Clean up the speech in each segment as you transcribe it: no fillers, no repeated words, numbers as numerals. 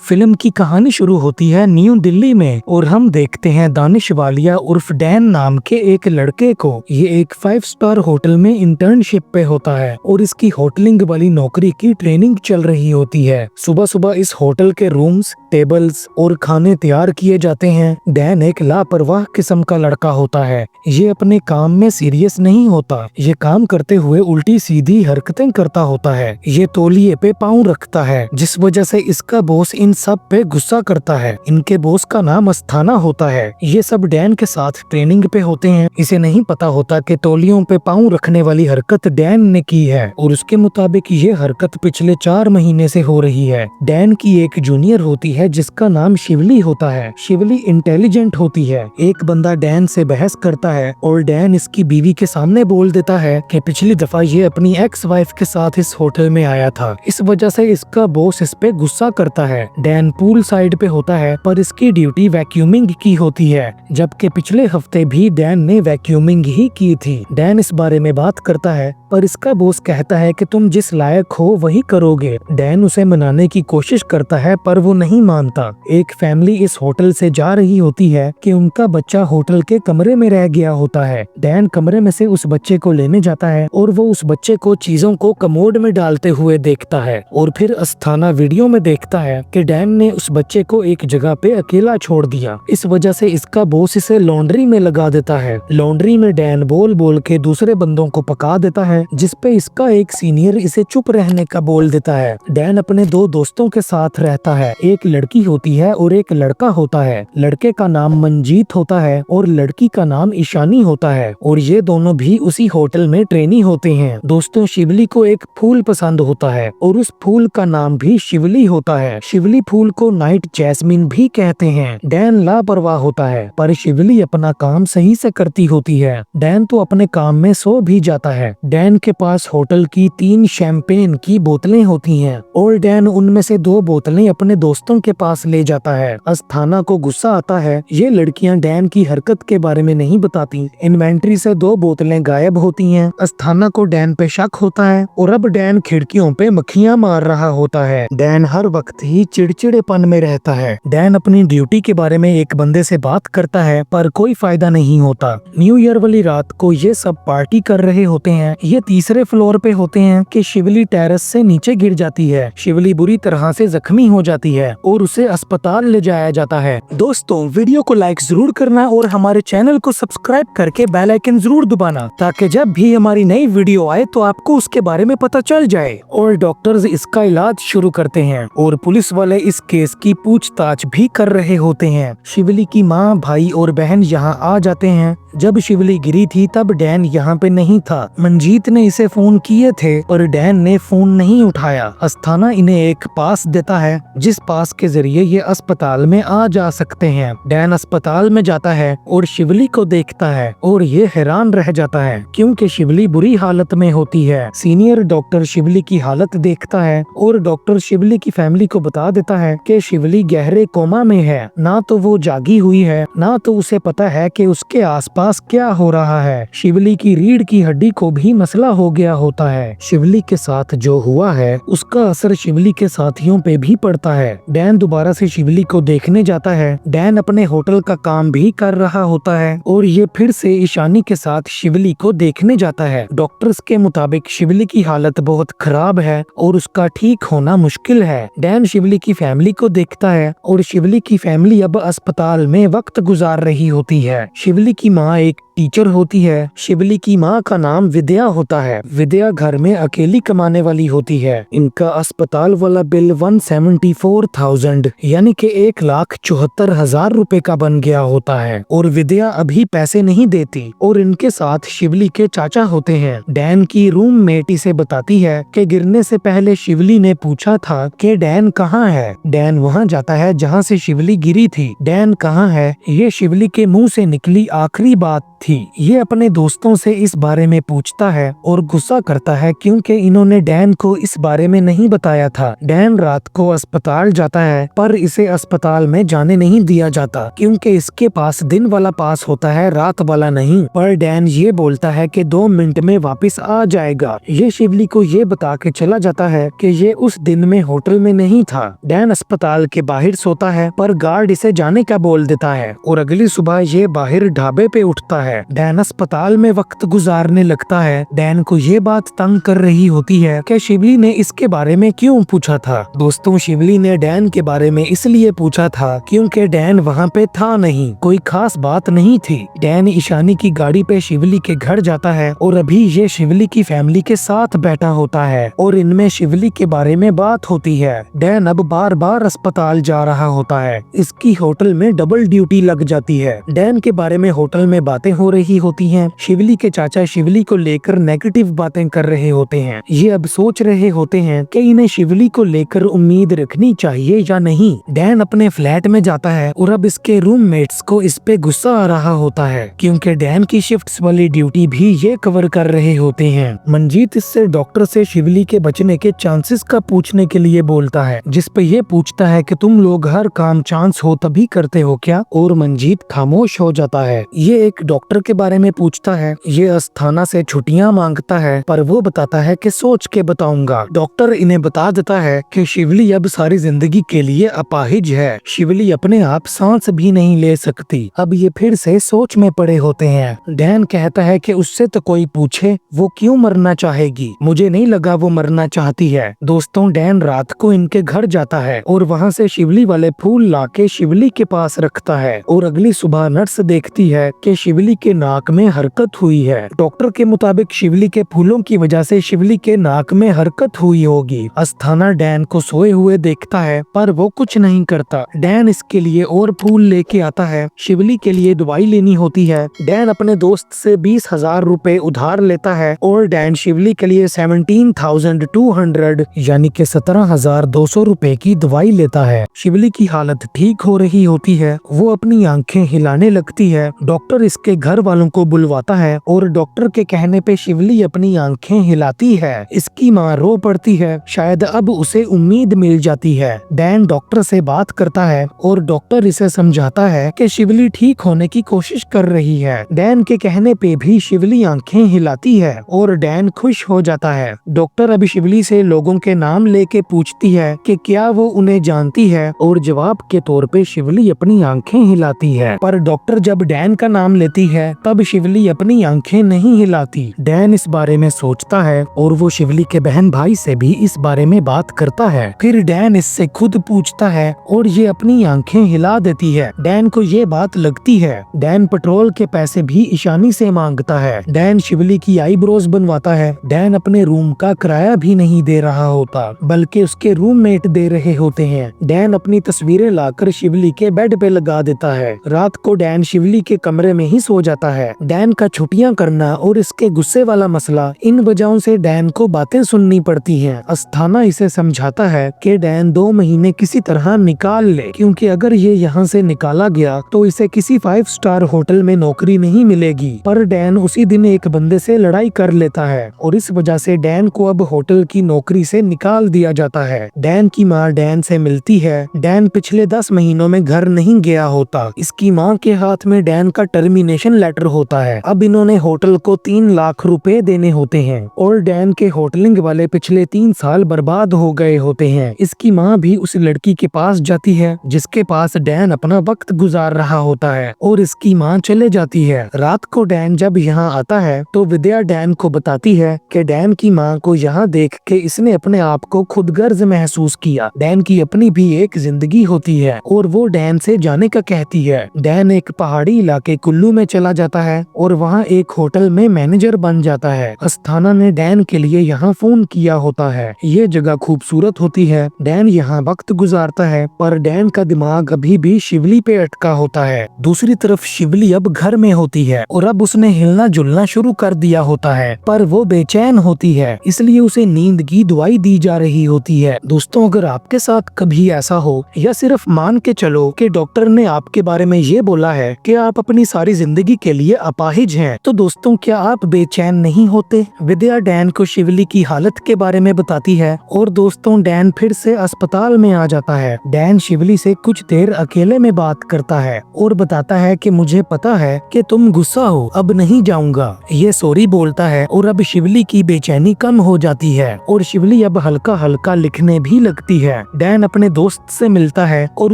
Film की कहानी शुरू होती है न्यू दिल्ली में और हम देखते हैं दानिश वालिया उर्फ डैन नाम के एक लड़के को। ये एक 5 स्टार होटल में इंटर्नशिप पे होता है और इसकी होटलिंग वाली नौकरी की ट्रेनिंग चल रही होती है। सुबह सुबह इस होटल के रूम्स, टेबल्स और खाने तैयार किए जाते हैं। डैन एक लापरवाह किस्म का लड़का होता है। ये अपने काम में सीरियस नहीं होता। ये काम करते हुए उल्टी सीधी हरकतें करता होता है। ये तौलिए पे पाँव रखता है, जिस वजह से इसका बॉस इन सब पे गुस्सा करता है। इनके बॉस का नाम अस्थाना होता है। ये सब डैन के साथ ट्रेनिंग पे होते हैं। इसे नहीं पता होता कि तौलियों पे पाँव रखने वाली हरकत डैन ने की है और उसके मुताबिक ये हरकत पिछले 4 महीने से हो रही है। डैन की एक जूनियर होती है जिसका नाम शिवली होता है। शिवली इंटेलिजेंट होती है। एक बंदा डैन से बहस करता है और डैन इसकी बीवी के सामने बोल देता है कि पिछली दफा ये अपनी एक्स वाइफ के साथ इस होटल में आया था। इस वजह से इसका बॉस इस पे गुस्सा करता है। डैन पूल साइड पे होता है पर इसकी ड्यूटी वैक्यूमिंग की होती है, जबकि पिछले हफ्ते भी डैन ने वैक्यूमिंग ही की थी। डैन इस बारे में बात करता है पर इसका बॉस कहता है कि तुम जिस लायक हो वही करोगे। डैन उसे मनाने की कोशिश करता है पर वो नहीं मानता। एक फैमिली इस होटल से जा रही होती है कि उनका बच्चा होटल के कमरे में रह गया होता है। डैन कमरे में से उस बच्चे को लेने जाता है और वो उस बच्चे को चीजों को कमोड में डालते हुए देखता है और फिर अस्थाना वीडियो में देखता है कि डैन ने उस बच्चे को एक जगह पे अकेला छोड़ दिया। इस वजह से इसका बॉस इसे लॉन्ड्री में लगा देता है। लॉन्ड्री में डैन बोल बोल के दूसरे बंदों को पका देता है, जिस पे इसका एक सीनियर इसे चुप रहने का बोल देता है। डैन अपने 2 दोस्तों के साथ रहता है। एक लड़की होती है और एक लड़का होता है। लड़के का नाम मंजीत होता है और लड़की का नाम ईशानी होता है और ये दोनों भी उसी होटल में ट्रेनी होते हैं। दोस्तों, शिवली को एक फूल पसंद होता है और उस फूल का नाम भी शिवली होता है। शिवली फूल को नाइट जैस्मिन भी कहते हैं। डैन लापरवाह होता है पर शिवली अपना काम सही से करती होती है। डैन तो अपने काम में सो भी जाता है। डैन के पास होटल की 3 शैंपेन की बोतलें होती हैं और डैन उनमें से 2 बोतलें अपने दोस्तों के पास ले जाता है। अस्थाना को गुस्सा आता है। ये लड़कियां डैन की हरकत के बारे में नहीं बताती। इन्वेंट्री से 2 बोतलें गायब होती हैं। अस्थाना को डैन पे शक होता है और अब डैन खिड़कियों पे मक्खियां मार रहा होता है। डैन हर वक्त ही चिड़चिड़ेपन में रहता है। डैन अपनी ड्यूटी के बारे में एक बंदे से बात करता है पर कोई फायदा नहीं होता। न्यू ईयर वाली रात को ये सब पार्टी कर रहे होते हैं। ये तीसरे फ्लोर पे होते हैं कि शिवली टेरेस से नीचे गिर जाती है। शिवली बुरी तरह से जख्मी हो जाती है और उसे अस्पताल ले जाया जाता है। दोस्तों, वीडियो को लाइक जरूर करना और हमारे चैनल को सब्सक्राइब करके बेल आइकन जरूर दबाना ताकि जब भी हमारी नई वीडियो आए तो आपको उसके बारे में पता चल जाए। और डॉक्टर्स इसका इलाज शुरू करते हैं और पुलिस वाले इस केस की पूछताछ भी कर रहे होते हैं। शिवली की माँ, भाई और बहन यहाँ आ जाते हैं। जब शिवली गिरी थी तब डैन यहाँ पे नहीं था। मंजीत ने इसे फोन किए थे पर डैन ने फोन नहीं उठाया। अस्थाना इन्हें एक पास देता है जिस पास के जरिए ये अस्पताल में आ जा सकते हैं। डैन अस्पताल में जाता है और शिवली को देखता है और ये हैरान रह जाता है क्योंकि शिवली बुरी हालत में होती है। सीनियर डॉक्टर शिवली की हालत देखता है और डॉक्टर शिवली की फैमिली को बता देता है कि शिवली गहरे कोमा में है। ना तो वो जागी हुई है, ना तो उसे पता है कि उसके आसपास क्या हो रहा है। शिवली की रीढ़ की हड्डी को भी मसला हो गया होता है। शिवली के साथ जो हुआ है उसका असर शिवली के साथियों पे भी पड़ता है। डैन दोबारा से शिवली को देखने जाता है। डैन अपने होटल का काम भी कर रहा होता है और ये फिर से ईशानी के साथ शिवली को देखने जाता है। डॉक्टर्स के मुताबिक शिवली की हालत बहुत खराब है और उसका ठीक होना मुश्किल है। डैन शिवली की फैमिली को देखता है और शिवली की फैमिली अब अस्पताल में वक्त गुजार रही होती है। शिवली की माँ एक टीचर होती है। शिवली की माँ का नाम विद्या होता है। विद्या घर में अकेली कमाने वाली होती है। इनका अस्पताल वाला बिल 174,000 यानी कि 1,74,000 रुपए का बन गया होता है और विद्या अभी पैसे नहीं देती और इनके साथ शिवली के चाचा होते हैं। डैन की रूममेट इसे बताती है कि गिरने से पहले शिवली ने पूछा था कि डैन कहाँ है। डैन वहाँ जाता है जहाँ से शिवली गिरी थी। डैन कहाँ है ये शिवली के मुंह से निकली आखिरी बात थी। ये अपने दोस्तों से इस बारे में पूछता है और गुस्सा करता है क्योंकि इन्होंने डैन को इस बारे में नहीं बताया था। डैन रात को अस्पताल जाता है पर इसे अस्पताल में जाने नहीं दिया जाता क्योंकि इसके पास दिन वाला पास होता है, रात वाला नहीं। पर डैन ये बोलता है कि 2 मिनट में वापस आ जाएगा। ये शिवली को ये बता के चला जाता है कि ये उस दिन में होटल में नहीं था। डैन अस्पताल के बाहर सोता है पर गार्ड इसे जाने का बोल देता है और अगली सुबह ये बाहर ढाबे पे उठता है। डैन अस्पताल में वक्त गुजारने लगता है। डैन को ये बात तंग कर रही होती है कि शिवली ने इसके बारे में क्यों पूछा था। दोस्तों, शिवली ने डैन के बारे में इसलिए पूछा था क्योंकि डैन वहाँ पे था नहीं, कोई खास बात नहीं थी। डैन ईशानी की गाड़ी पे शिवली के घर जाता है और अभी ये शिवली की फैमिली के साथ बैठा होता है और इनमें शिवली के बारे में बात होती है। डैन अब बार बार अस्पताल जा रहा होता है। इसकी होटल में डबल ड्यूटी लग जाती है। डैन के बारे में होटल में बातें हो रही होती हैं। शिवली के चाचा शिवली को लेकर नेगेटिव बातें कर रहे होते हैं। ये अब सोच रहे होते हैं कि इन्हें शिवली को लेकर उम्मीद रखनी चाहिए या नहीं। डैन अपने फ्लैट में जाता है और अब इसके रूममेट्स को इस पे गुस्सा आ रहा होता है क्योंकि डैन की शिफ्ट्स वाली ड्यूटी भी ये कवर कर रहे होते हैं। मंजीत इससे डॉक्टर से शिवली के बचने के चांसेस का पूछने के लिए बोलता है, जिस पे ये पूछता है कि तुम लोग हर काम चांस हो तभी करते हो क्या? और मंजीत खामोश हो जाता है। ये एक डॉक्टर के बारे में पूछता है। ये अस्थाना से छुट्टियां मांगता है पर वो बताता है कि सोच के बताऊंगा। डॉक्टर इन्हें बता देता है कि शिवली अब सारी जिंदगी के लिए अपाहिज है। शिवली अपने आप सांस भी नहीं ले सकती। अब ये फिर से सोच में पड़े होते हैं। डैन कहता है कि उससे तो कोई पूछे वो क्यों मरना चाहेगी, मुझे नहीं लगा वो मरना चाहती है। दोस्तों, डैन रात को इनके घर जाता है और वहाँ से शिवली वाले फूल लाके शिवली के पास रखता है और अगली सुबह नर्स देखती है कि शिवली के नाक में हरकत हुई है। डॉक्टर के मुताबिक शिवली के फूलों की वजह से शिवली के नाक में हरकत हुई होगी। अस्थाना डैन को सोए हुए देखता है पर वो कुछ नहीं करता। डैन इसके लिए और फूल लेके आता है। शिवली के लिए दवाई लेनी होती है। डैन अपने दोस्त से 20,000 रुपए उधार लेता है और डैन शिवली के लिए 17,200 यानी कि 17,200 रुपए की दवाई लेता है। शिवली की हालत ठीक हो रही होती है। वो अपनी आंखें हिलाने लगती है। डॉक्टर इसके घर वालों को बुलवाता है और डॉक्टर के कहने पे शिवली अपनी आंखें हिलाती है। इसकी माँ रो पड़ती है। शायद अब उसे उम्मीद मिल जाती है। डैन डॉक्टर से बात करता है और डॉक्टर इसे समझाता है कि शिवली ठीक होने की कोशिश कर रही है। डैन के कहने पे भी शिवली आंखें हिलाती है और डैन खुश हो जाता है। डॉक्टर अभी शिवली से लोगों के नाम लेके पूछती है कि क्या वो उन्हें जानती है और जवाब के तौर पे शिवली अपनी आंखें हिलाती है। पर डॉक्टर जब डैन का नाम लेती है तब शिवली अपनी आंखें नहीं हिलाती। डैन इस बारे में सोचता है और वो शिवली के बहन भाई से भी इस बारे में बात करता है। फिर डैन इससे खुद पूछता है और ये अपनी आंखें हिला देती है। डैन को ये बात लगती है। डैन पेट्रोल के पैसे भी ईशानी से मांगता है। डैन शिवली की आईब्रोज बनवाता है। डैन अपने रूम का किराया भी नहीं दे रहा होता बल्कि उसके रूममेट दे रहे होते हैं। डैन अपनी तस्वीरें लाकर शिवली के बेड पे लगा देता है। रात को डैन शिवली के कमरे में ही सो जाता है। डैन का छुट्टियां करना और इसके गुस्से वाला मसला, इन वजहों से डैन को बातें सुननी पड़ती हैं। अस्थाना इसे समझाता है कि डैन 2 महीने किसी तरह निकाल ले क्योंकि अगर ये यहाँ से निकाला गया तो इसे किसी 5 स्टार होटल में नौकरी नहीं मिलेगी। पर डैन उसी दिन एक बंदे से लड़ाई कर लेता है और इस वजह से डैन को अब होटल की नौकरी से निकाल दिया जाता है। डैन की माँ डैन से मिलती है। डैन पिछले 10 महीनों में घर नहीं गया होता। इसकी माँ के हाथ में डैन का टर्मिनेशन लेटर होता है। अब इन्होंने होटल को 3 लाख रुपए देने होते हैं और डैन के होटलिंग वाले पिछले 3 साल बर्बाद हो गए होते हैं। इसकी माँ भी उस लड़की के पास जाती है जिसके पास डैन अपना वक्त गुजार रहा होता है और इसकी माँ चले जाती है। रात को डैन जब यहाँ आता है तो विद्या डैन को बताती है कि डैन की माँ को यहाँ देख के इसने अपने आप को खुदगर्ज महसूस किया। डैन की अपनी भी एक जिंदगी होती है और वो डैन से जाने का कहती है। डैन एक पहाड़ी इलाके कुल्लू में चला जाता है और वहाँ एक होटल में मैनेजर बन जाता है। अस्थाना ने डैन के लिए यहाँ फोन किया होता है। ये जगह खूबसूरत होती है। डैन यहाँ वक्त गुजारता है पर डैन का दिमाग अभी भी शिवली पे अटका होता है। दूसरी तरफ शिवली अब घर में होती है और अब उसने हिलना जुलना शुरू कर दिया होता है पर वो बेचैन होती है, इसलिए उसे नींद की दवाई दी जा रही होती है। दोस्तों, अगर आपके साथ कभी ऐसा हो या सिर्फ मान के चलो कि डॉक्टर ने आपके बारे में ये बोला है कि आप अपनी सारी जिंदगी जिंदगी के लिए अपाहिज हैं। तो दोस्तों, क्या आप बेचैन नहीं होते? विद्या डैन को शिवली की हालत के बारे में बताती है और दोस्तों, डैन फिर से अस्पताल में आ जाता है। डैन शिवली से कुछ देर अकेले में बात करता है और बताता है कि मुझे पता है कि तुम गुस्सा हो, अब नहीं जाऊंगा। ये सॉरी बोलता है और अब शिवली की बेचैनी कम हो जाती है और शिवली अब हल्का हल्का लिखने भी लगती है। डैन अपने दोस्त से मिलता है और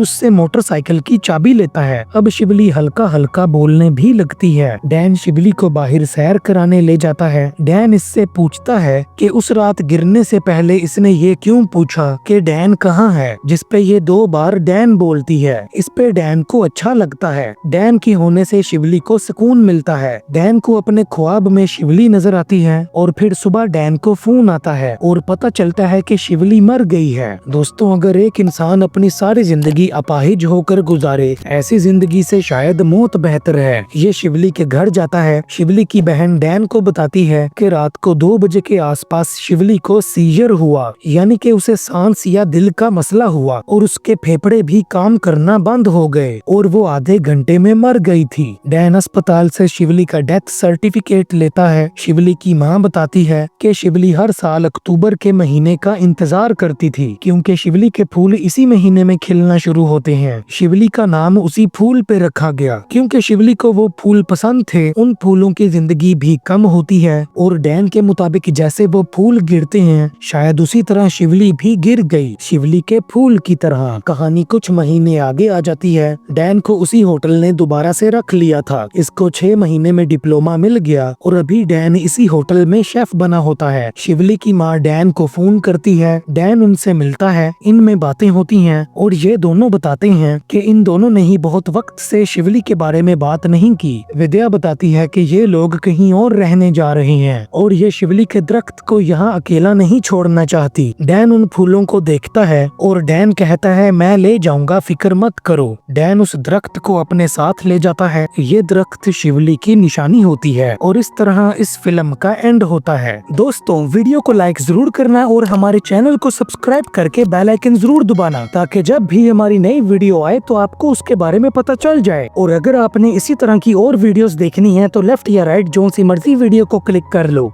उससे मोटरसाइकिल की चाबी लेता है। अब शिवली हल्का हल्का बोलने भी लगती है। डैन शिवली को बाहर सैर कराने ले जाता है। डैन इससे पूछता है कि उस रात गिरने से पहले इसने ये क्यों पूछा कि डैन कहाँ है, जिस पे ये 2 बार डैन बोलती है। इस पे डैन को अच्छा लगता है। डैन की होने से शिवली को सुकून मिलता है। डैन को अपने ख्वाब में शिवली नजर आती है और फिर सुबह डैन को फोन आता है और पता चलता है कि शिवली मर गई है। दोस्तों, अगर एक इंसान अपनी सारी जिंदगी अपाहिज होकर गुजारे, ऐसी जिंदगी से शायद मौत बेहतर है। ये शिवली के घर जाता है। शिवली की बहन डैन को बताती है कि रात को 2 बजे के आसपास शिवली को सीजर हुआ, यानी कि उसे सांस या दिल का मसला हुआ और उसके फेफड़े भी काम करना बंद हो गए और वो आधे घंटे में मर गई थी। डैन अस्पताल से शिवली का डेथ सर्टिफिकेट लेता है। शिवली की माँ बताती है कि शिवली हर साल अक्टूबर के महीने का इंतजार करती थी, क्योंकि शिवली के फूल इसी महीने में खिलना शुरू होते हैं। शिवली का नाम उसी फूल पे रखा गया क्योंकि शिवली को वो फूल पसंद थे। उन फूलों की जिंदगी भी कम होती है और डैन के मुताबिक जैसे वो फूल गिरते हैं, शायद उसी तरह शिवली भी गिर गई, शिवली के फूल की तरह। कहानी कुछ महीने आगे आ जाती है। डैन को उसी होटल ने दोबारा से रख लिया था। इसको 6 महीने में डिप्लोमा मिल गया और अभी डैन इसी होटल में शेफ बना होता है। शिवली की माँ डैन को फोन करती है। डैन उनसे मिलता है। इनमें बातें होती हैं और ये दोनों बताते हैं कि इन दोनों ने ही बहुत वक्त से शिवली के बारे में बात नहीं की। विद्या बताती है कि ये लोग कहीं और रहने जा रहे हैं और ये शिवली के दरख्त को यहाँ अकेला नहीं छोड़ना चाहती। डैन उन फूलों को देखता है और डैन कहता है, मैं ले जाऊंगा, फिक्र मत करो। डैन उस दरख्त को अपने साथ ले जाता है। ये दरख्त शिवली की निशानी होती है और इस तरह इस फिल्म का एंड होता है। दोस्तों, वीडियो को लाइक जरूर करना और हमारे चैनल को सब्सक्राइब करके बेल आइकन जरूर दबाना, ताकि जब भी हमारी नई वीडियो आए तो आपको उसके बारे में पता चल जाए। और अगर आपने इसी तरह की और वीडियोस देखनी है तो लेफ्ट या राइट जो सी मर्जी वीडियो को क्लिक कर लो।